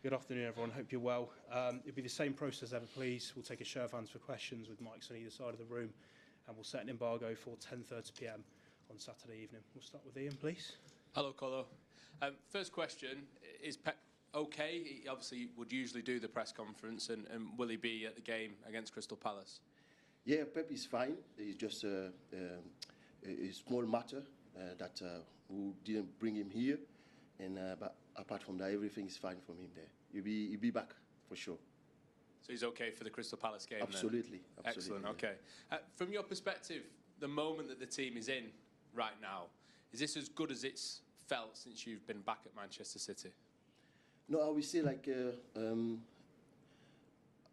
Good afternoon, everyone. Hope you're well. It'll be the same process as ever, please. We'll take a show of hands for questions with mics on either side of the room, and we'll set an embargo for 10:30 p.m. on Saturday evening. We'll start with Ian, please. Hello, Kolo. First question, is Pep okay? He obviously would usually do the press conference, and will he be at the game against Crystal Palace? Yeah, Pep is fine. It's just a small matter that we didn't bring him here, and but apart from that, everything is fine from him there. He'll be back for sure. So he's okay for the Crystal Palace game? Absolutely. Then? Excellent. Okay. From your perspective, the moment that the team is in right now, is this as good as it's felt since you've been back at Manchester City? No, I will say like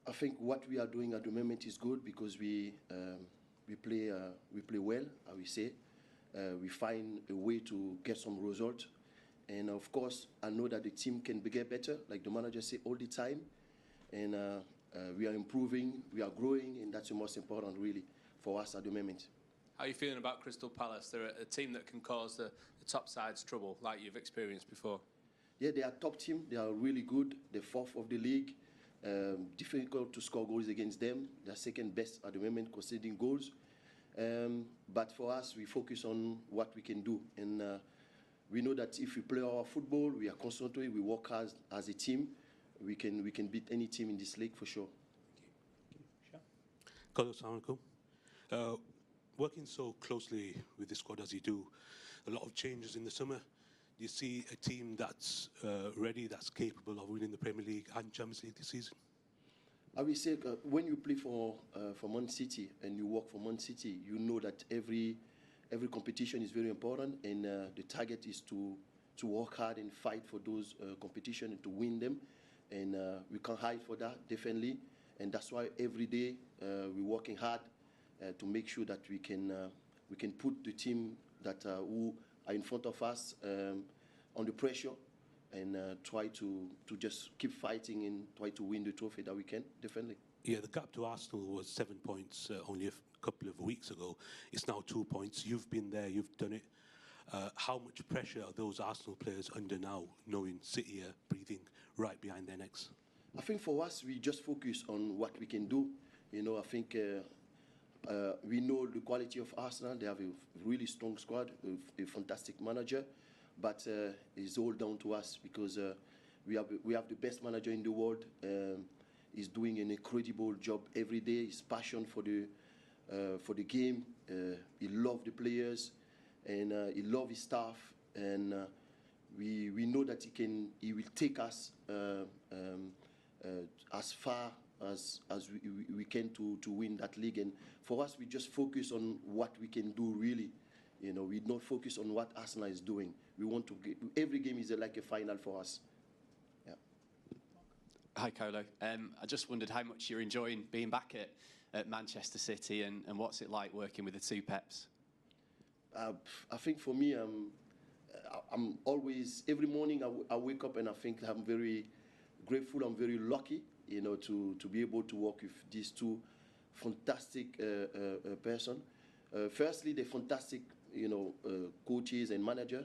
I think what we are doing at the moment is good because we play well. I will say we find a way to get some result, and of course I know that the team can get better, like the manager say all the time, and we are improving, we are growing, and that's the most important really for us at the moment. How are you feeling about Crystal Palace? They're a team that can cause the top sides trouble, like you've experienced before. Yeah, they are top team. They are really good. They're fourth of the league. Difficult to score goals against them. They're second best at the moment conceding goals. But for us, we focus on what we can do. And we know that if we play our football, we are concentrated, we work hard as a team, we can beat any team in this league for sure. Kolo Toure. Working so closely with the squad as you do, a lot of changes in the summer. Do you see a team that's ready, that's capable of winning the Premier League and Champions League this season? I will say when you play for Man City and you work for Man City, you know that every competition is very important, and the target is to work hard and fight for those competitions and to win them. And we can't hide for that, definitely. And that's why every day we're working hard to make sure that we can put the team that who are in front of us under pressure, and try to just keep fighting and try to win the trophy that we can, definitely. Yeah, the gap to Arsenal was 7 points only a couple of weeks ago. It's now 2 points. You've been there, you've done it. How much pressure are those Arsenal players under now, knowing City are breathing right behind their necks? I think for us, we just focus on what we can do. You know, I think we know the quality of Arsenal. They have a really strong squad, a fantastic manager, but it's all down to us because we have the best manager in the world. He's doing an incredible job every day. His passion for the game. He loves the players, and he loves his staff, and we know that he will take us as far as we can to win that league. And for us, we just focus on what we can do really. You know, we don't focus on what Arsenal is doing. We want to get, every game is like a final for us. Yeah. Hi, Kolo. I just wondered how much you're enjoying being back at Manchester City, and what's it like working with the two Peps? I think for me, I'm always, every morning I wake up and I think I'm very grateful, I'm very lucky, you know, to be able to work with these two fantastic person. Firstly, they're fantastic, you know, coaches and manager,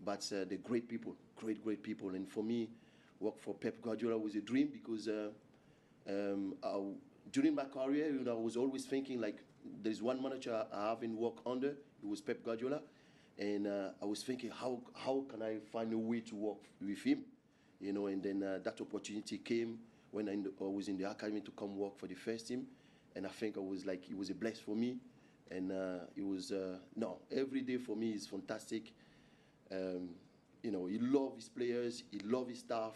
but they're great people, great people. And for me, work for Pep Guardiola was a dream because during my career, you know, I was always thinking like, there's one manager I haven't worked under. It was Pep Guardiola, and I was thinking, how can I find a way to work with him, you know? And then that opportunity came when I was in the academy to come work for the first team, and I think I was like, it was a blessing for me, and it was every day for me is fantastic. You know, he loves his players, he loves his staff,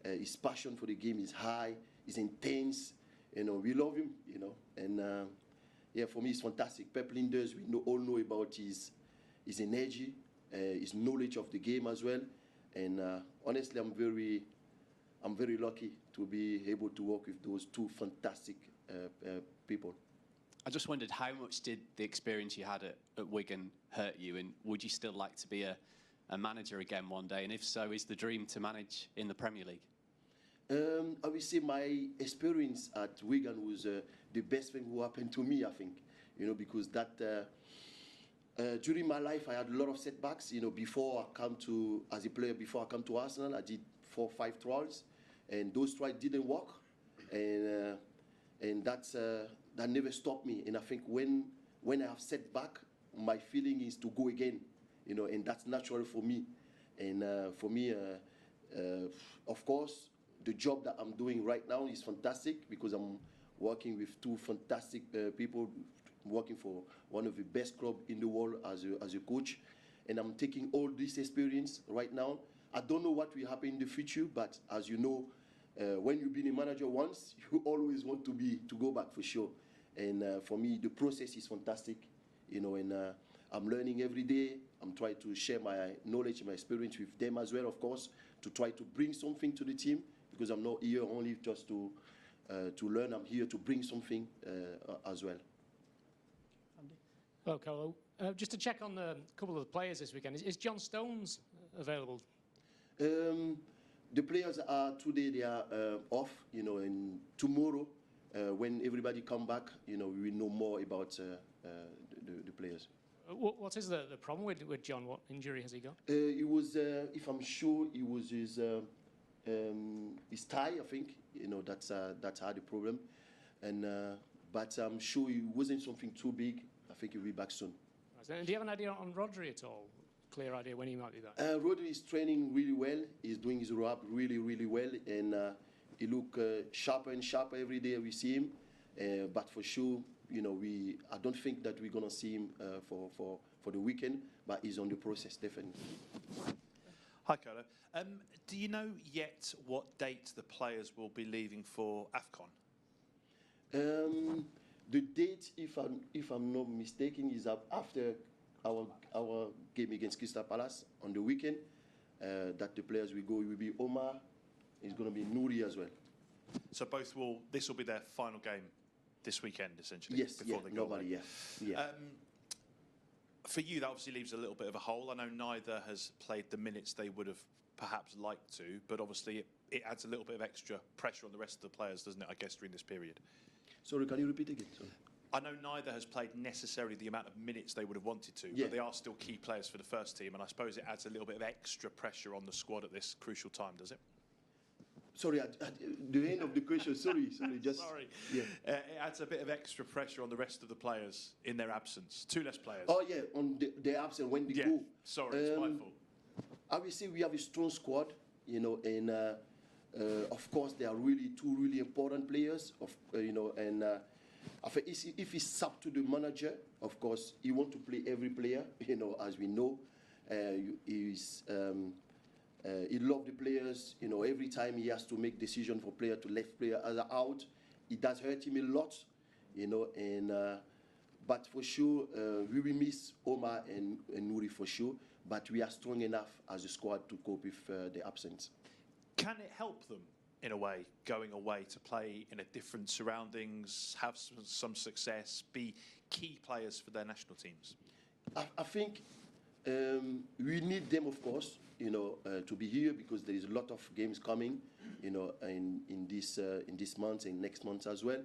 his passion for the game is high, is intense. You know, we love him, you know, and. Yeah, for me, it's fantastic. Pep Linders, we all know about his energy, his knowledge of the game as well. And honestly, I'm very lucky to be able to work with those two fantastic people. I just wondered, how much did the experience you had at Wigan hurt you, and would you still like to be a manager again one day? And if so, is the dream to manage in the Premier League? I will say my experience at Wigan was the best thing who happened to me, I think. You know, because that during my life I had a lot of setbacks. You know, before I come to as a player, before I come to Arsenal, I did 4 or 5 trials, and those tries didn't work, and that never stopped me. And I think when I have set back, my feeling is to go again, and that's natural for me. And for me, of course, the job that I'm doing right now is fantastic because I'm working with two fantastic people, working for one of the best clubs in the world as a coach. And I'm taking all this experience right now. I don't know what will happen in the future, but as you know, when you've been a manager once, you always want to go back for sure. And for me, the process is fantastic, and I'm learning every day. I'm trying to share my knowledge, my experience with them as well, of course, to try to bring something to the team, because I'm not here only just to learn. I'm here to bring something as well. Hello, Kolo. Just to check on a couple of the players this weekend, is John Stones available? The players are today, they are off, and tomorrow, when everybody come back, we will know more about the players. What is the problem with John? What injury has he got? It was, if I'm sure, it was his thigh, I think. That's had the problem, and but I'm sure it wasn't something too big. I think he'll be back soon. And do you have an idea on Rodri at all? Clear idea when he might be back? Rodri is training really well. He's doing his rehab really, really well, and he look sharper and sharper every day we see him. But for sure, I don't think that we're gonna see him for the weekend. But he's on the process, definitely. Hi, Kolo. Do you know yet what date the players will be leaving for AFCON? The date, if I'm not mistaken, is after our game against Crystal Palace on the weekend. That the players will go. It will be Omar. It's going to be Nouri as well. So this will be their final game this weekend, essentially. Yes, before they go away. Yeah. For you, that obviously leaves a little bit of a hole. I know neither has played the minutes they would have perhaps liked to, but obviously it adds a little bit of extra pressure on the rest of the players, doesn't it, I guess, during this period? Sorry, can you repeat again? Sorry. I know neither has played necessarily the amount of minutes they would have wanted to, but they are still key players for the first team, and I suppose it adds a little bit of extra pressure on the squad at this crucial time, does it? Sorry, the end of the question. Sorry. Sorry. Yeah. It adds a bit of extra pressure on the rest of the players in their absence. Two less players. Oh yeah, on their absence when they go. Sorry, it's my fault. I will say we have a strong squad, and of course they are two really important players. And I think if it's up to the manager, of course he wants to play every player. As we know, he loves the players. Every time he has to make decision for player to left player out, it does hurt him a lot. And but for sure we will miss Omar and Nouri for sure. But we are strong enough as a squad to cope with the absence. Can it help them in a way, going away to play in a different surroundings, have some success, be key players for their national teams? I think we need them, of course, to be here because there is a lot of games coming, in this month and next month as well.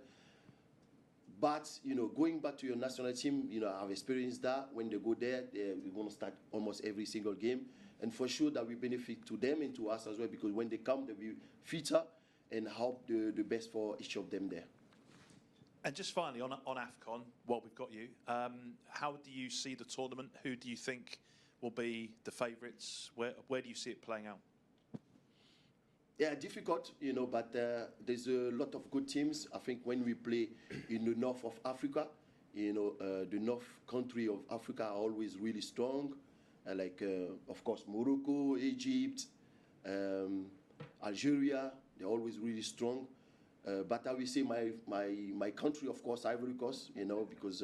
But going back to your national team, I've experienced that. When they go there, we're going to start almost every single game, and for sure that we benefit to them and to us as well because when they come, they'll be fitter and help the best for each of them there. And just finally on AFCON, while we've got you, how do you see the tournament? Who do you think will be the favourites? Where do you see it playing out? Yeah, difficult, but there's a lot of good teams. I think when we play in the north of Africa, the north country of Africa are always really strong. Of course, Morocco, Egypt, Algeria, they're always really strong. But I will say my country, of course, Ivory Coast, because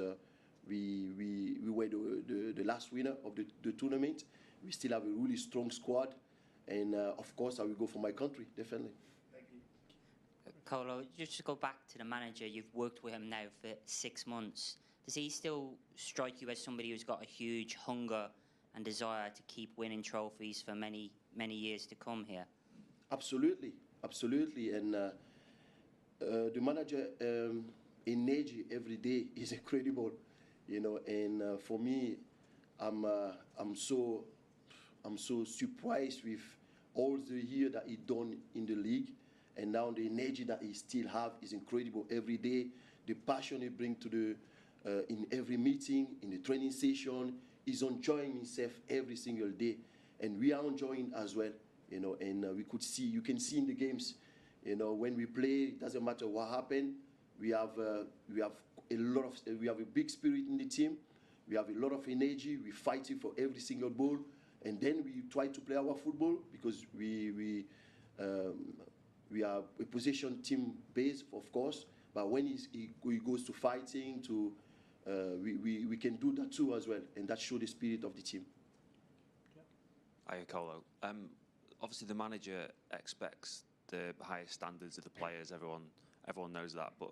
we were the last winner of the tournament. We still have a really strong squad. And of course, I will go for my country, definitely. Thank you. Kolo, just to go back to the manager, you've worked with him now for 6 months. Does he still strike you as somebody who's got a huge hunger and desire to keep winning trophies for many, many years to come here? Absolutely. And the manager energy every day is incredible, And for me, I'm so surprised with all the year that he done in the league, and now the energy that he still have is incredible every day. The passion he bring to the in every meeting, in the training session, he's enjoying himself every single day, and we are enjoying as well, you know. And you can see in the games, you know, when we play, it doesn't matter what happened. We have a big spirit in the team. We have a lot of energy. We're fighting for every single ball, and then we try to play our football because we are a possession team base, of course. But when he goes to fighting, we can do that too as well, and that shows the spirit of the team. Hiya, Kolo. Obviously, the manager expects the highest standards of the players. Everyone knows that, but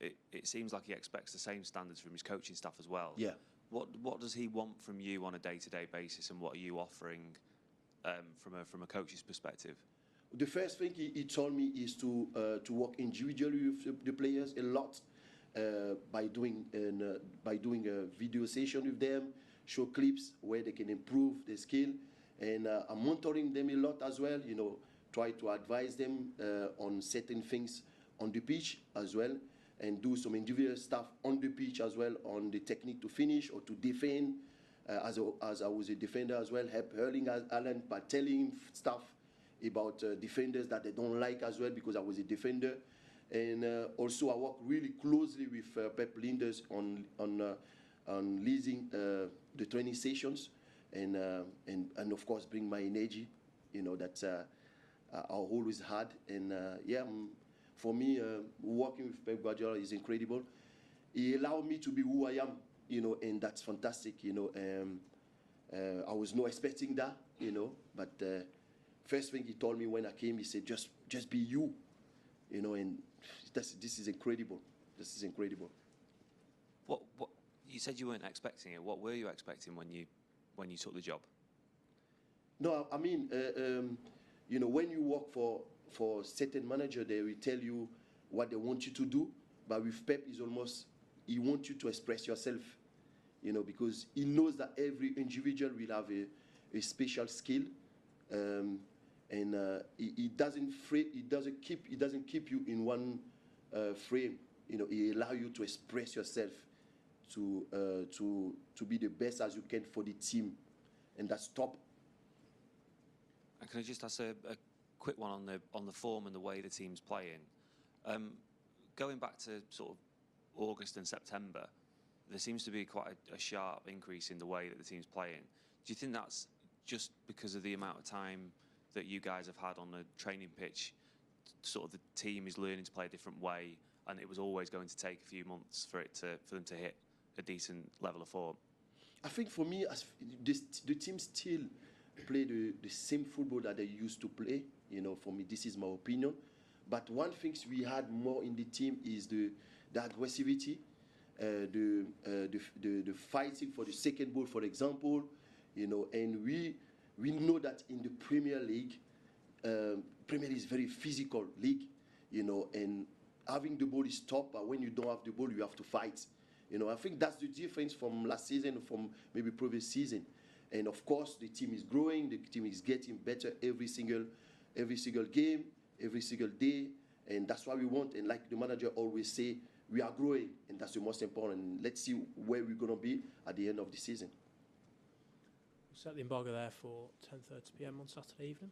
it seems like he expects the same standards from his coaching staff as well. Yeah. What does he want from you on a day-to-day basis, and what are you offering from a coach's perspective? The first thing he told me is to work individually with the players a lot, by doing a video session with them, show clips where they can improve their skill, and I'm monitoring them a lot as well. You know, try to advise them on certain things on the pitch as well, and do some individual stuff on the pitch as well, on the technique to finish or to defend. As I was a defender as well, help Erling Haaland by telling him stuff about defenders that they don't like as well, because I was a defender. And also I work really closely with Pep Linders on leading the training sessions, and of course bring my energy, you know, that I always had. And for me, working with Pep Guardiola is incredible. He allowed me to be who I am, you know, and that's fantastic, you know. I was not expecting that, you know, but first thing he told me when I came, he said, just be you, you know, and this is incredible. This is incredible. What you said you weren't expecting it. What were you expecting when you took the job? No, I mean, you know, when you work for certain manager, they will tell you what they want you to do. But with Pep, he wants you to express yourself, you know, because he knows that every individual will have a special skill, and he doesn't keep you in one frame. You know, he allows you to express yourself, to be the best as you can for the team, and that's top. And can I just ask a quick one on the form and the way the team's playing? Going back to sort of August and September, there seems to be quite a sharp increase in the way that the team's playing. Do you think that's just because of the amount of time that you guys have had on the training pitch? Sort of the team is learning to play a different way, and it was always going to take a few months for them to hit a decent level of form? I think for me, the team still play the same football that they used to play. You know, for me, this is my opinion. But one thing we had more in the team is the aggressivity, the fighting for the second ball, for example. You know, and we know that in the Premier League is very physical league. You know, and having the ball is top, but when you don't have the ball, you have to fight. You know, I think that's the difference from last season, from maybe previous season. And of course, the team is growing. The team is getting better every single game, every single day, and that's what we want. And like the manager always say, we are growing, and that's the most important. Let's see where we're gonna be at the end of the season. We'll set the embargo there for 10:30 p.m. on Saturday evening.